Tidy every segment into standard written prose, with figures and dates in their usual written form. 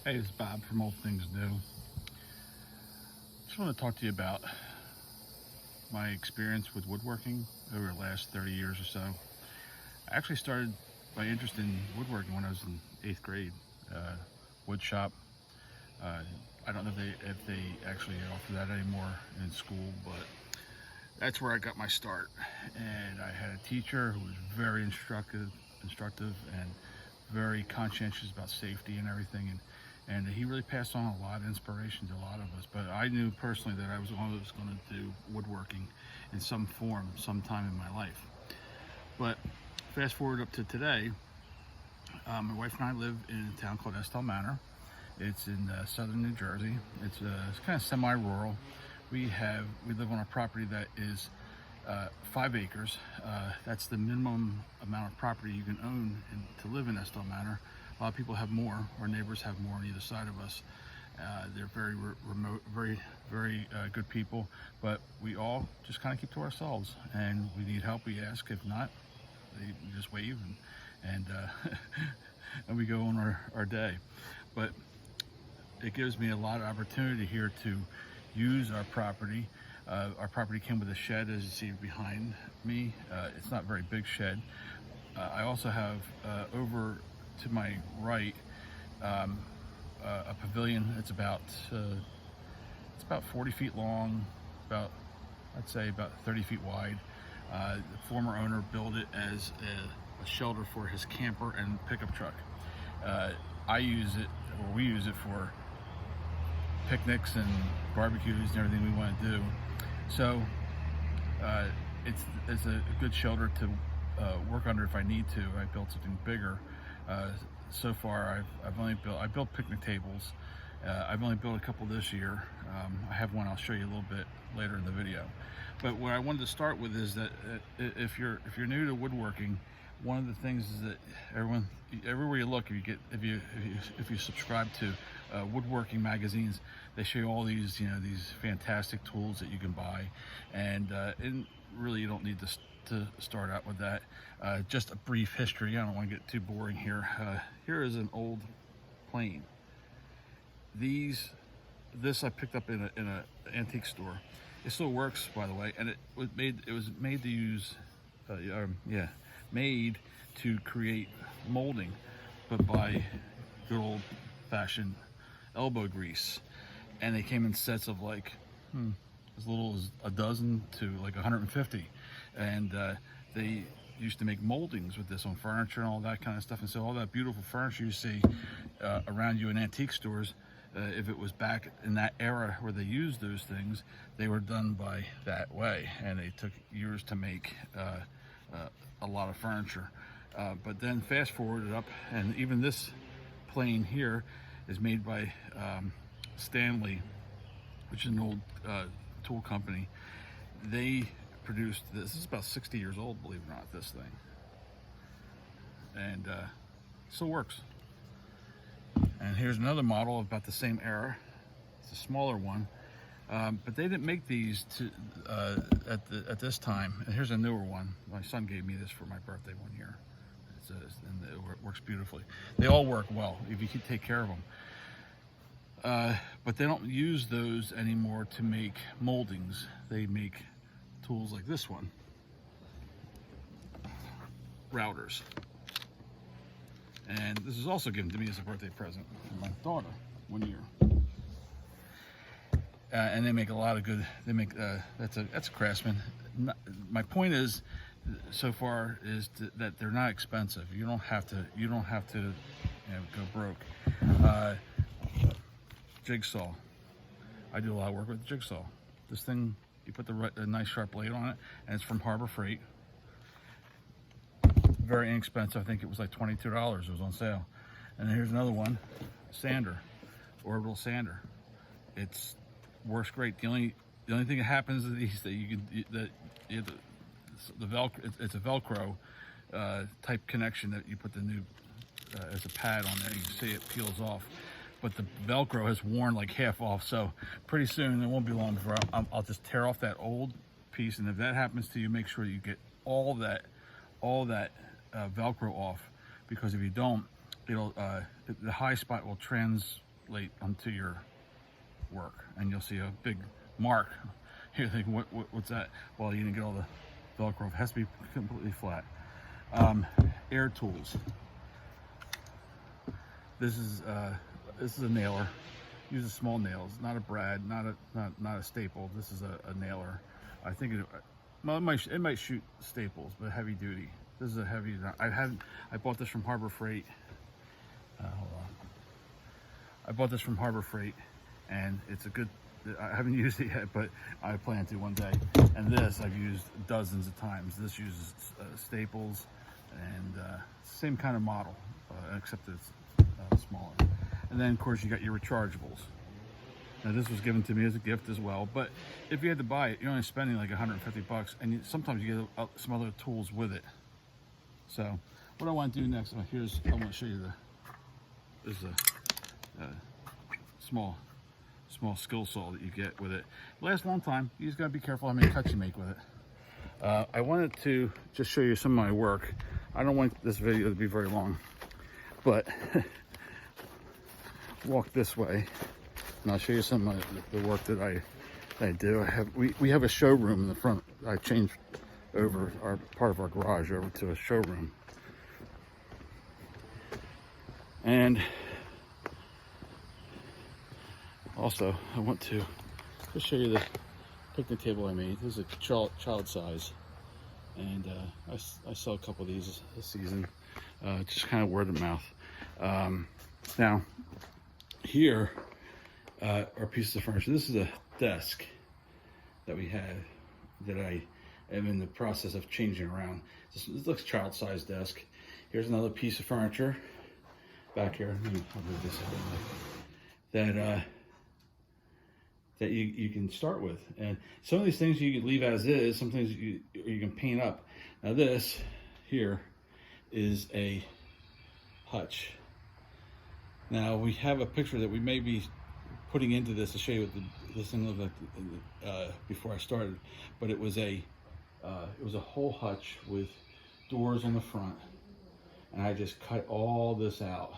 Hey, it's Bob from Old Things New. Just want to talk to you about my experience with woodworking over the last 30 years or so. I actually started my interest in woodworking when I was in 8th grade. Uh, Wood shop. Uh, I don't know if they actually offer that anymore in school, but that's where I got my start. And I had a teacher who was very instructive and very conscientious about safety and everything. And he really passed on a lot of inspiration to a lot of us. But I knew personally that I was always going to do woodworking in some form, sometime in my life. But fast forward up to today, my wife and I live in a town called Estelle Manor. It's in southern New Jersey. It's kind of semi-rural. We live on a property that is 5 acres. That's the minimum amount of property you can own to live in Estelle Manor. A lot of people have more. Our neighbors have more on either side of us. They're very remote, very good people, but we all just kind of keep to ourselves. And we need help, we ask. If not, we just wave and and we go on our day. But it gives me a lot of opportunity here to use our property. Our property came with a shed, as you see behind me. It's not a very big shed. I also have over to my right a pavilion. It's about 40 feet long, I'd say about 30 feet wide. The former owner built it as a shelter for his camper and pickup truck. I use it, or we use it for picnics and barbecues and everything we want to do. So it's a good shelter to work under if I need to. I built something bigger. So far, I built picnic tables. I've only built a couple this year. I have one I'll show you a little bit later in the video. But what I wanted to start with is that if you're new to woodworking, one of the things is that everywhere you look, if you subscribe to woodworking magazines, they show you all these these fantastic tools that you can buy, and really you don't need to start out with that. Just a brief history. I don't want to get too boring here. Here is an old plane. This I picked up in an antique store. It still works, by the way, and it was made to use, made to create molding, but by good old-fashioned elbow grease. And they came in sets of like as little as a dozen to like 150, and they used to make moldings with this on furniture and all that kind of stuff. And so all that beautiful furniture you see around you in antique stores, if it was back in that era where they used those things, they were done by that way, and they took years to make a lot of furniture. But then fast forward it up, and even this plane here is made by Stanley, which is an old tool company. They produced this. This is about 60 years old, believe it or not, this thing. And still works. And here's another model about the same era. It's a smaller one. But they didn't make these at this time. And here's a newer one. My son gave me this for my birthday one year. And it works beautifully. They all work well if you can take care of them. But they don't use those anymore to make moldings. They make tools like this one, routers. And this was also given to me as a birthday present from my daughter one year. And they make a lot of good. They make that's a Craftsman. My point is, so far, is that they're not expensive. You don't have to go broke. Jigsaw. I do a lot of work with jigsaw. This thing, you put a nice sharp blade on it, and it's from Harbor Freight. Very inexpensive. I think it was like $22. It was on sale. And here's another one, sander, orbital sander. It's works great. The only thing that happens is the Velcro. It's a Velcro type connection that you put the new as a pad on there. You can see it peels off, but the Velcro has worn like half off. So pretty soon, it won't be long before I'll just tear off that old piece. And if that happens to you, make sure you get all that Velcro off, because if you don't, the high spot will late onto your work, and you'll see a big mark. You're thinking, what's that? Well, you didn't get all the Velcro. It has to be completely flat. Air tools. This is a nailer. Uses small nails, not a brad, not a staple. This is a nailer. I think it might shoot staples, but heavy duty. This is a heavy. I bought this from Harbor Freight. Hold on. I bought this from Harbor Freight, and it's a good. I haven't used it yet, but I plan to one day. And this I've used dozens of times. This uses staples, and same kind of model, except it's smaller. And then, of course, you got your rechargeables. Now, this was given to me as a gift as well. But if you had to buy it, you're only spending like $150, and sometimes you get some other tools with it. So, what I want to do next, I want to show you there's a small skill saw that you get with it. It lasts a long time. You just gotta be careful how many cuts you make with it. I wanted to just show you some of my work. I don't want this video to be very long, but walk this way, and I'll show you some of the work that I do. We have a showroom in the front. I changed over part of our garage over to a showroom, and also I want to just show you the picnic table I made. This is a child size, and I saw a couple of these this season, just kind of word of mouth. Now here are pieces of furniture. This is a desk that we had that I am in the process of changing around. This looks child-sized desk. Here's another piece of furniture back here. I'll move this out of the way. That you can start with. And some of these things you can leave as is, some things you can paint up. Now this here is a hutch. Now we have a picture that we may be putting into this to show you what this thing looked like before I started, but it was a whole hutch with doors on the front, and I just cut all this out,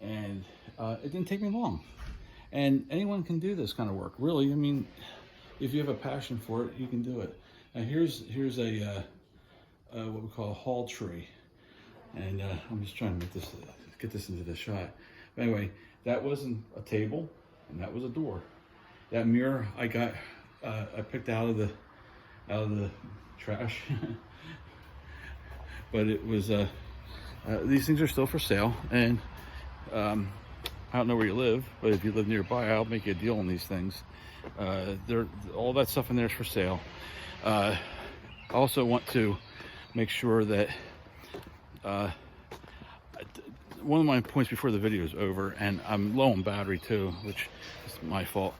and it didn't take me long. And anyone can do this kind of work, really. I mean, if you have a passion for it, you can do it. Now here's a what we call a hall tree, and I'm just trying to get this into the shot. But anyway, that wasn't a table, and that was a door. That mirror I got, I picked out of the trash, but it was these things are still for sale, and I don't know where you live, but if you live nearby, I'll make you a deal on these things. All that stuff in there is for sale. I also want to make sure that one of my points before the video is over, and I'm low on battery too, which is my fault.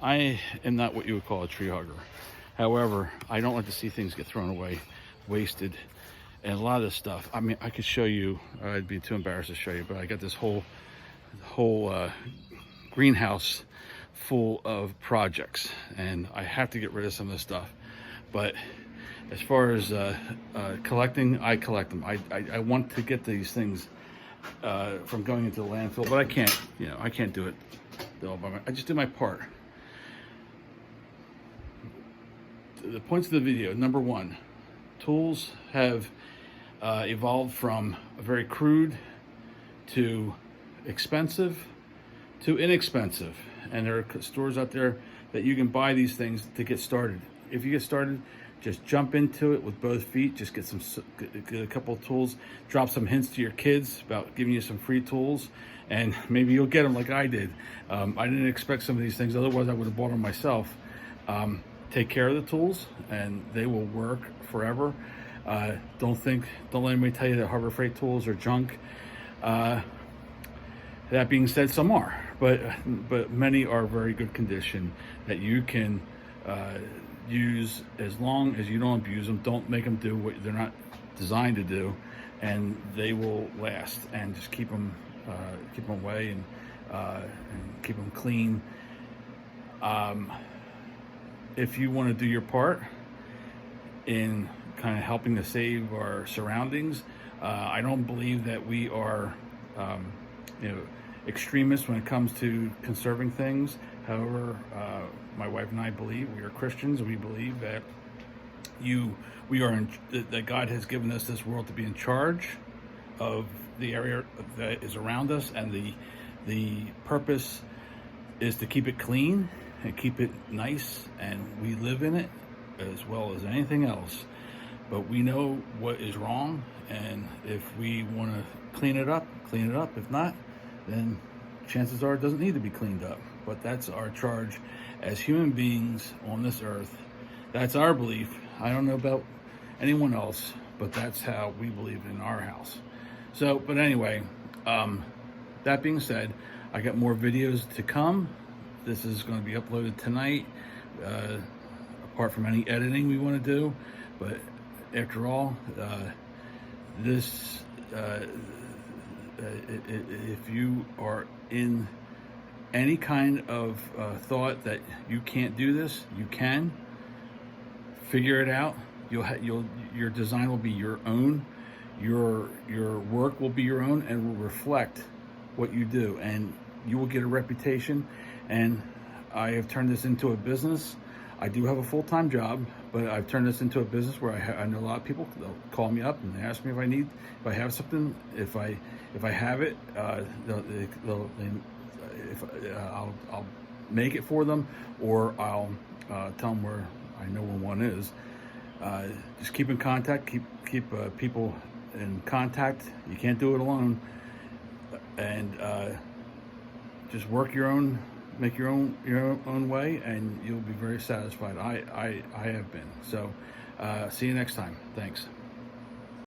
I am not what you would call a tree hugger. However, I don't like to see things get thrown away, wasted. And a lot of this stuff, I mean, I could show you, I'd be too embarrassed to show you, but I got this whole greenhouse full of projects, and I have to get rid of some of this stuff. But as far as collecting, I collect them. I want to get these things from going into the landfill, but I can't, I can't do it all by myself. I just do my part. The points of the video: number one, tools have evolved from a very crude to expensive to inexpensive, and there are stores out there that you can buy these things to get started. If you get started, just jump into it with both feet. Just get a couple of tools, drop some hints to your kids about giving you some free tools, and maybe you'll get them like I did. I didn't expect some of these things, otherwise I would have bought them myself. Take care of the tools, and they will work forever. Don't let anybody tell you that Harbor Freight tools are junk. That being said, some are, but many are very good condition that you can use as long as you don't abuse them. Don't make them do what they're not designed to do, and they will last. And just keep them away and keep them clean. If you want to do your part in kind of helping to save our surroundings, I don't believe that we are, extremists when it comes to conserving things. However, my wife and I believe, we are Christians. We believe that that God has given us this world to be in charge of the area that is around us, and the purpose is to keep it clean and keep it nice, and we live in it as well as anything else. But we know what is wrong, and if we want to clean it up, clean it up. If not, then chances are it doesn't need to be cleaned up. But that's our charge as human beings on this earth. That's our belief. I don't know about anyone else, but that's how we believe in our house. So, but anyway, that being said, I got more videos to come. This is going to be uploaded tonight, apart from any editing we want to do. But after all, if you are in any kind of thought that you can't do this, you can figure it out. Your design will be your own. Your work will be your own and will reflect what you do, and you will get a reputation. And I have turned this into a business. I do have a full-time job, but I've turned this into a business where I know a lot of people. They'll call me up and they ask me if I have something, if I have it, I'll make it for them, or I'll tell them where I know where one is. Just keep in contact, keep people in contact. You can't do it alone, and just work your own, make your own way, and you'll be very satisfied. I have been. So see you next time. Thanks.